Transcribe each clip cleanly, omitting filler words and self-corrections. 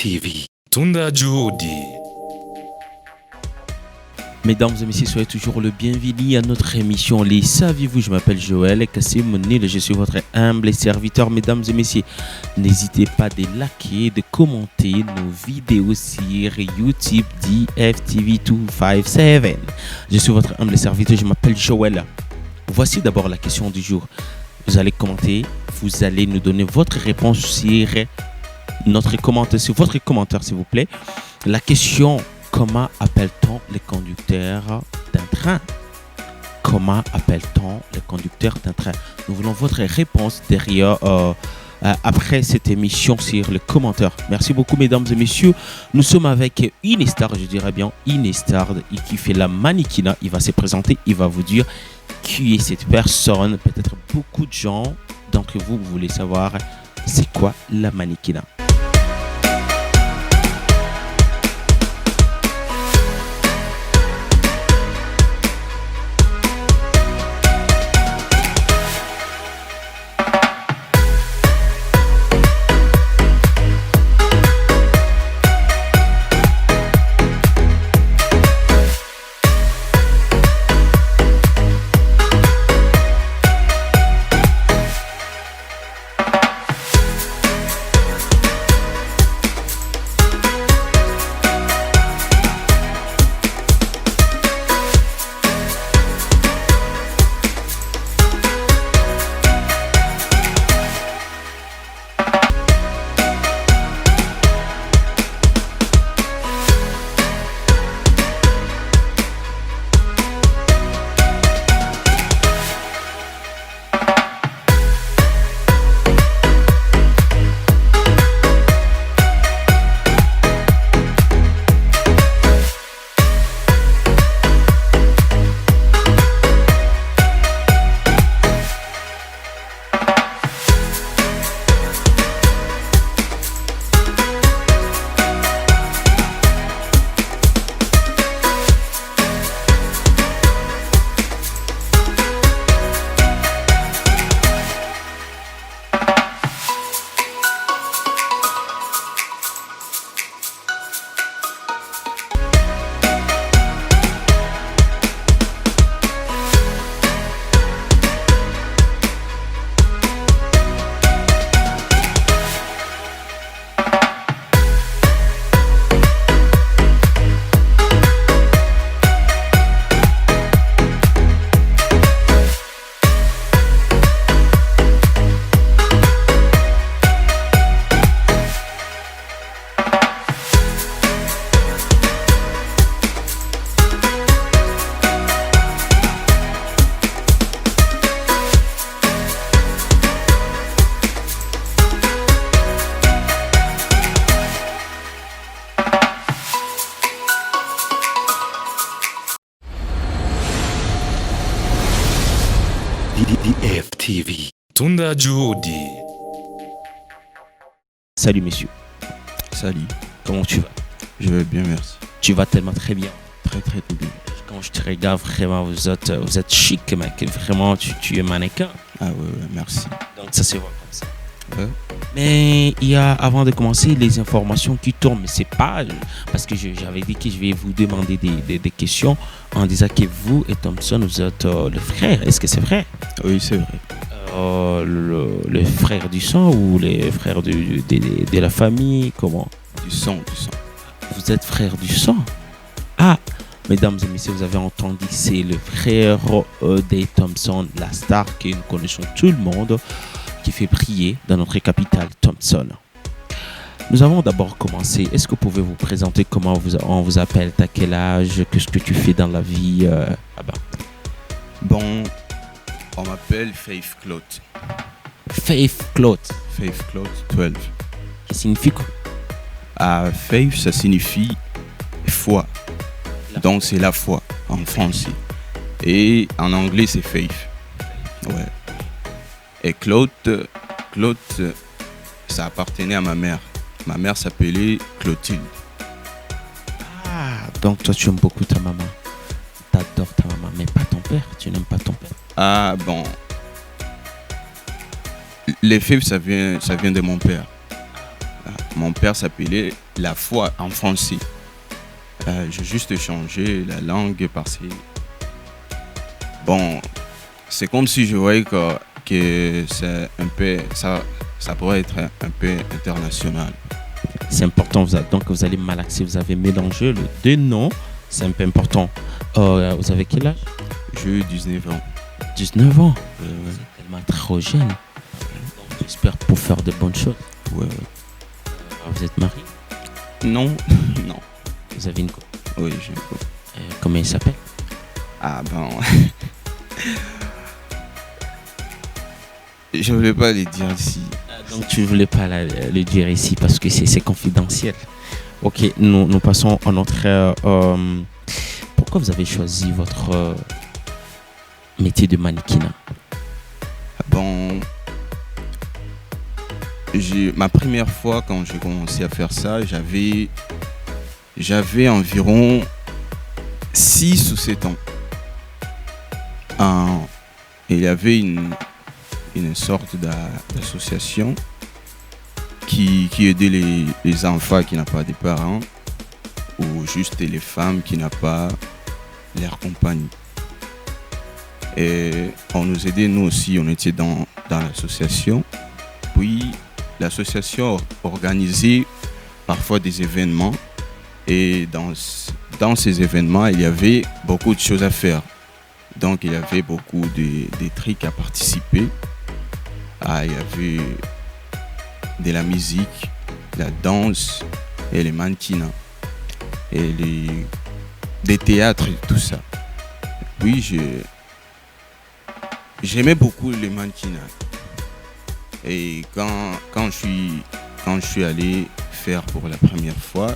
DFTV. Tunda Juhudi. Mesdames et messieurs, soyez toujours le bienvenu à notre émission Les Saviez-vous. Je m'appelle Joël Kassim Nil, je suis votre humble serviteur. Mesdames et messieurs, n'hésitez pas de liker, de commenter nos vidéos sur YouTube DFTV 257. Je suis votre humble serviteur, je m'appelle Joël. Voici d'abord la question du jour. Vous allez commenter, vous allez nous donner votre réponse sur notre commentaire, sur votre commentaire s'il vous plaît. La question: comment appelle-t-on les conducteurs d'un train? Comment appelle-t-on les conducteurs d'un train? Nous voulons votre réponse derrière, après cette émission sur les commentaires. Merci beaucoup, mesdames et messieurs. Nous sommes avec une star, je dirais bien une star qui fait la mannequinat. Il va se présenter, il va vous dire qui est cette personne. Peut-être beaucoup de gens d'entre vous voulez savoir c'est quoi la mannequinat. DFTV. Tunda Juhudi. Salut messieurs, Salut, comment tu vas? je vais bien, merci. Tu vas tellement très bien. Très très bien. Quand je te regarde, vraiment, vous êtes chic, mec. Vraiment, tu es mannequin. Ah ouais, merci. Donc ça se voit comme ça. Ouais. Mais il y a, avant de commencer, les informations qui tournent. Mais c'est pas parce que j'avais dit que je vais vous demander des questions en disant que vous et Thompson, vous êtes le frère. Est-ce que c'est vrai? Oui, c'est vrai. Le frère du sang ou les frères de la famille? Comment? Du sang, du sang. Vous êtes frère du sang? Ah, mesdames et messieurs, vous avez entendu, c'est le frère de Thompson, la star que nous connaissons tout le monde, qui fait briller dans notre capitale, Thompson. Nous avons d'abord commencé. Est-ce que vous pouvez vous présenter? Comment on vous appelle? À quel âge? Qu'est-ce que tu fais dans la vie là-bas? Bon, on m'appelle Faith Claude. Faith Claude. Faith Claude 12. Qui signifie quoi? Ah, Faith, ça signifie foi. Donc c'est la foi en français. Et en anglais, c'est Faith. Ouais. Et Claude, ça appartenait à ma mère. Ma mère s'appelait Clotilde. Ah, donc toi tu aimes beaucoup ta maman. T'adores ta maman, mais pas ton père. Tu n'aimes pas ton père. Ah bon. Les fèves, ça vient de mon père. Ah, mon père s'appelait la foi en français. J'ai juste changé la langue parce que, bon, c'est comme si je voyais que c'est un peu, ça pourrait être un peu international. C'est important, donc vous allez malaxer, vous avez mélangé les deux noms, c'est un peu important. Vous avez quel âge? J'ai 19 ans. 19 ans. Vous êtes tellement trop jeune. Donc, j'espère pour faire de bonnes choses. Ouais. Vous êtes marié? Non, non. Vous avez une copine? Oui, j'ai une copine. Comment elle s'appelle? Ah ben... je voulais pas les dire ici. Donc tu ne voulais pas le dire ici parce que c'est confidentiel. Ok, nous passons à notre... pourquoi vous avez choisi votre métier de mannequinat? Bon, ma première fois quand j'ai commencé à faire ça, j'avais environ 6 ou 7 ans. Et il y avait une sorte d'association qui aidait les enfants qui n'ont pas de parents ou juste les femmes qui n'ont pas leur compagnie. Et on nous aidait, nous aussi, on était dans l'association. Puis l'association organisait parfois des événements et dans ces événements, il y avait beaucoup de choses à faire. Donc il y avait beaucoup de trucs à participer. Il y avait de la musique, la danse et les mannequinats et des théâtres et tout ça. Oui, j'aimais beaucoup les mannequinats. Et quand je suis allé faire pour la première fois,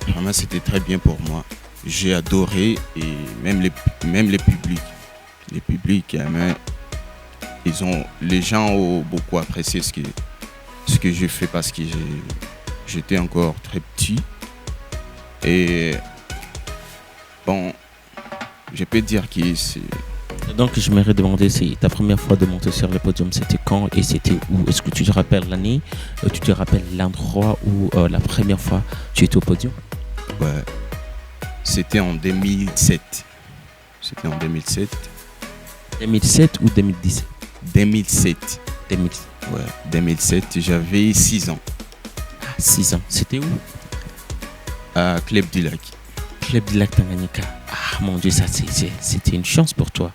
vraiment c'était très bien pour moi. J'ai adoré et même les publics. Les publics aimaient. Les gens ont beaucoup apprécié ce que j'ai fait parce que j'étais encore très petit. Et bon, je peux dire que c'est... Donc je m'aimerais demander, c'est ta première fois de monter sur le podium, c'était quand et c'était où? Est-ce que tu te rappelles l'année? Tu te rappelles l'endroit où la première fois tu étais au podium? Ouais, c'était en 2007. C'était en 2007. 2007 ou 2017? 2007. 2007. Ouais, 2007, j'avais 6 ans. 6 ans. C'était où? À Club du Lac. Club du Lac Tanganyika. Ah mon Dieu, ça c'était une chance pour toi.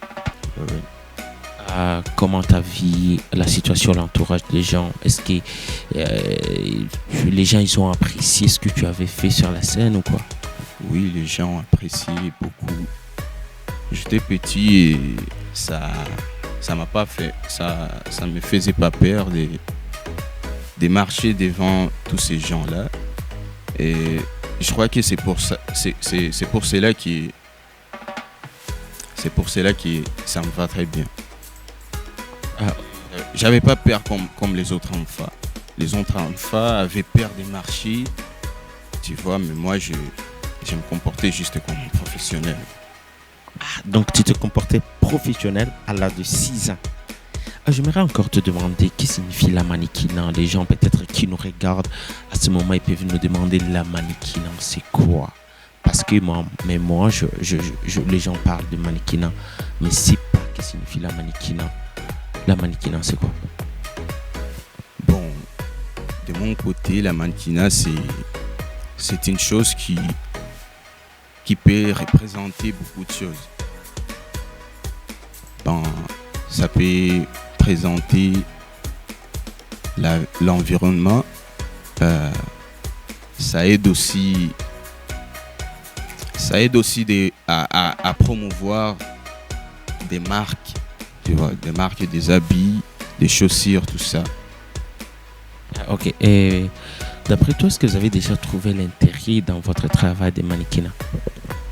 Ouais. Comment tu as vu la situation, l'entourage des gens? Est-ce que les gens ils ont apprécié ce que tu avais fait sur la scène ou quoi? Oui, les gens appréciaient beaucoup. J'étais petit et ça m'a pas fait, ça me faisait pas peur de marcher devant tous ces gens-là. Et je crois que c'est pour ça, c'est pour cela que ça me va très bien. J'avais pas peur comme les autres enfants. Les autres enfants avaient peur de marcher, tu vois, mais moi je me comportais juste comme un professionnel. Donc tu te comportais professionnel à l'âge de 6 ans. J'aimerais encore te demander qu'est-ce que signifie la mannequinat. Les gens peut-être qui nous regardent à ce moment, ils peuvent nous demander la mannequinat, c'est quoi? Parce que moi, les gens parlent de mannequinat, mais c'est pas ce que signifie la mannequinat. La mannequinat, c'est quoi? Bon, de mon côté, la mannequinat, c'est une chose qui peut représenter beaucoup de choses. Bon, ça peut présenter l'environnement. Ça aide aussi à promouvoir des marques, tu vois, des marques, des habits, des chaussures, tout ça. Ok. Et d'après toi, est-ce que vous avez déjà trouvé l'intérêt dans votre travail de mannequinat?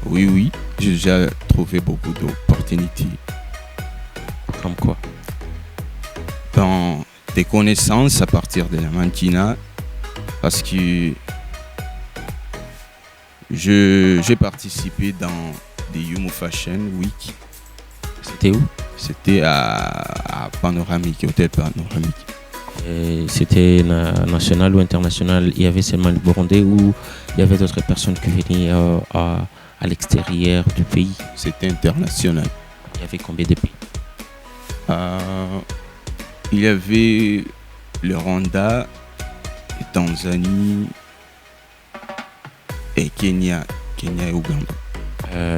Oui, j'ai déjà trouvé beaucoup d'opportunités. Comme quoi? Dans des connaissances à partir de la mannequinat, parce que j'ai participé dans des Humo Fashion Week. C'était où? C'était à Panoramique, Hôtel Panoramique. C'était national ou international? Il y avait seulement le Burundais ou il y avait d'autres personnes qui venaient à l'extérieur du pays? C'était international. Il y avait combien de pays? Il y avait le Rwanda, et Tanzanie et Kenya et Ouganda.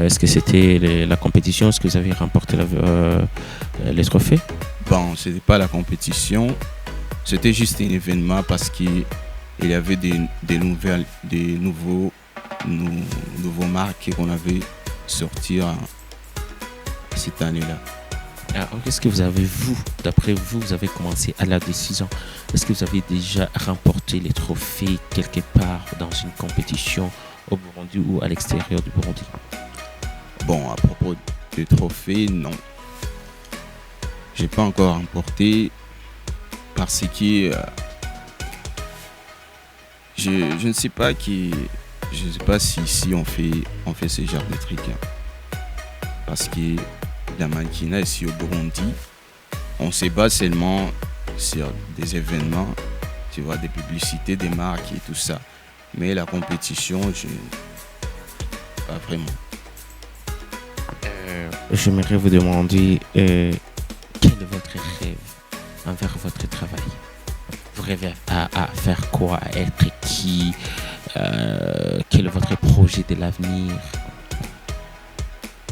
Est-ce que c'était la compétition? Est-ce que vous avez remporté les trophées? Bon, c'était pas la compétition, c'était juste un événement parce qu'il y avait des nouveaux marques qu'on avait sortis cette année-là. Alors, qu'est-ce que vous avez, d'après vous, vous avez commencé à l'âge de 6 ans. Est-ce que vous avez déjà remporté les trophées quelque part dans une compétition au Burundi ou à l'extérieur du Burundi? Bon, à propos des trophées, non. J'ai pas encore remporté parce que je ne sais pas si ici on fait ce genre de trucs. Parce que la mannequinat ici au Burundi, on se base seulement sur des événements, tu vois, des publicités, des marques et tout ça. Mais la compétition, pas vraiment. J'aimerais vous demander quel est votre rêve envers votre travail? Vous rêvez à faire quoi? À être qui? Quel est votre projet de l'avenir?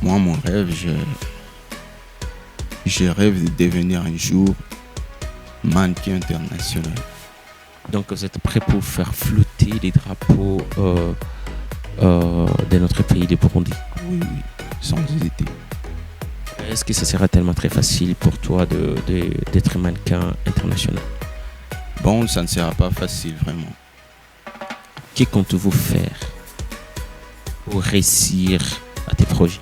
Moi, mon rêve, je rêve de devenir un jour mannequin international. Donc vous êtes prêt pour faire flotter les drapeaux de notre pays, le Burundi? Oui, sans hésiter. Est-ce que ce sera tellement très facile pour toi d'être mannequin international? Bon, ça ne sera pas facile vraiment. Que comptez-vous faire pour réussir à tes projets?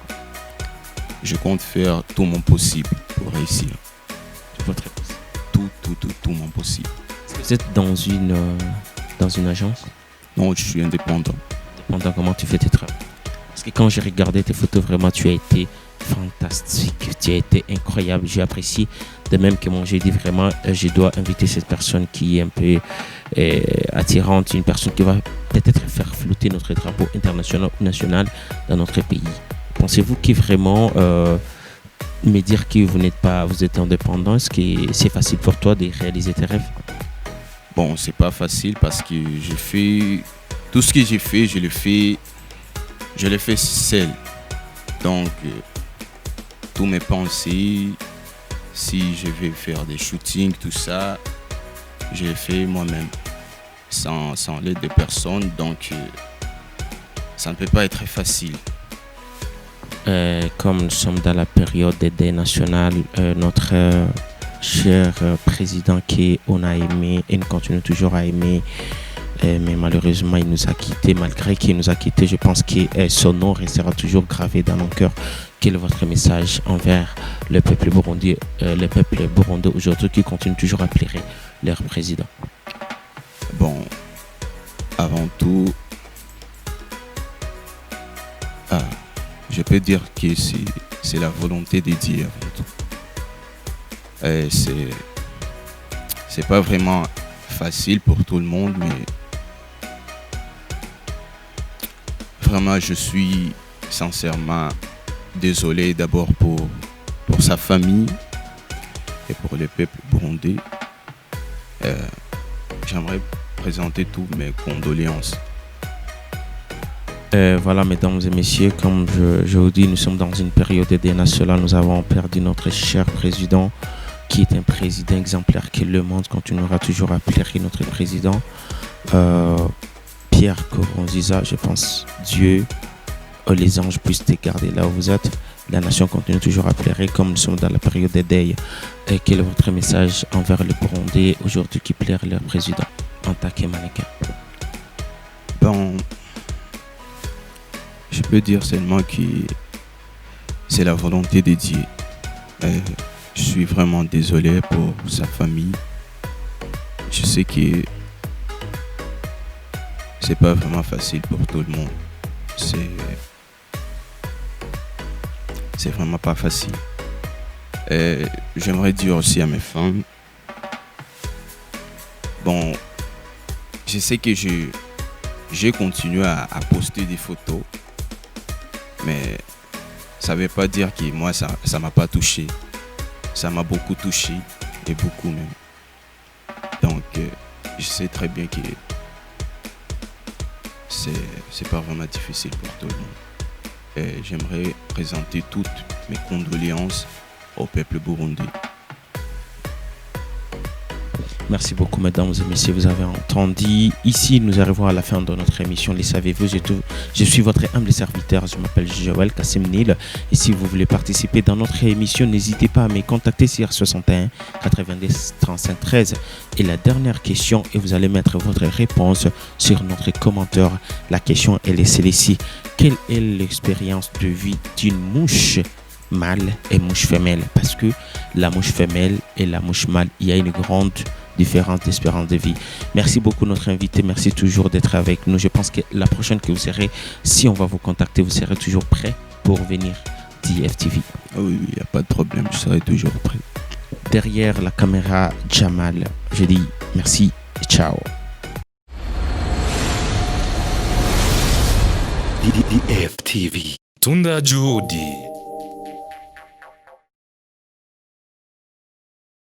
Je compte faire tout mon possible pour réussir. Tout votre possible. Tout mon possible. Est-ce que vous êtes dans une agence? Non, je suis indépendant. Indépendant, comment tu fais tes travaux? Parce que quand j'ai regardé tes photos, vraiment, tu as été fantastique. Tu as été incroyable. J'ai apprécié. De même que moi, j'ai dit vraiment, je dois inviter cette personne qui est un peu attirante, une personne qui va peut-être faire flotter notre drapeau international ou national dans notre pays. Pensez-vous que vraiment me dire que vous êtes indépendant, est-ce que c'est facile pour toi de réaliser tes rêves? Bon, c'est pas facile parce que tout ce que j'ai fait, je le fais seul. Donc, tous mes pensées, si je vais faire des shootings, tout ça, je le fais moi-même, sans l'aide de personne. Donc, ça ne peut pas être facile. Comme nous sommes dans la période des dés nationales, notre cher président qu'on a aimé et nous continuons toujours à aimer, mais malheureusement il nous a quittés. Malgré qu'il nous a quittés, je pense que son nom restera toujours gravé dans nos cœurs. Quel est votre message envers le peuple burundais aujourd'hui qui continue toujours à pleurer leur président? Bon, avant tout, je peux dire que c'est la volonté de Dieu avant tout. Et c'est pas vraiment facile pour tout le monde, mais vraiment je suis sincèrement désolé d'abord pour sa famille et pour le peuple burundais. J'aimerais présenter toutes mes condoléances. Voilà, mesdames et messieurs, comme je vous dis, nous sommes dans une période des nationales. Nous avons perdu notre cher président, qui est un président exemplaire que le monde continuera toujours à pleurer notre président. Pierre Nkurunziza, je pense, Dieu, les anges puissent te garder là où vous êtes. La nation continue toujours à pleurer comme nous sommes dans la période des deuils. Quel est votre message envers les Burundais aujourd'hui qui pleurent leur président en tant que mannequin? Bon, je peux dire seulement que c'est la volonté de Dieu. Je suis vraiment désolé pour sa famille. Je sais que c'est pas vraiment facile pour tout le monde. C'est vraiment pas facile. J'aimerais dire aussi à mes femmes Bon, je sais que j'ai continué à poster des photos, mais ça ne veut pas dire que moi, ça ne m'a pas touché. Ça m'a beaucoup touché, et beaucoup même. Donc, je sais très bien que c'est pas vraiment difficile pour tout le monde. Et j'aimerais présenter toutes mes condoléances au peuple burundais. Merci beaucoup, mesdames et messieurs. Vous avez entendu. Ici, nous arrivons à la fin de notre émission. Les savez-vous, je suis votre humble serviteur. Je m'appelle Joël Kassim Nil. Et si vous voulez participer dans notre émission, n'hésitez pas à me contacter sur 61 90 35 13. Et la dernière question, et vous allez mettre votre réponse sur notre commentaire. La question, elle est celle-ci. Quelle est l'expérience de vie d'une mouche mâle et mouche femelle? Parce que la mouche femelle et la mouche mâle, il y a une grande différence d'espérance de vie. Merci beaucoup notre invité, merci toujours d'être avec nous. Je pense que la prochaine que vous serez, si on va vous contacter, vous serez toujours prêt pour venir d'IFTV. Oui, il n'y a pas de problème, je serai toujours prêt. Derrière la caméra, Jamal, je dis merci et ciao. IFTV. Tunda Juhudi.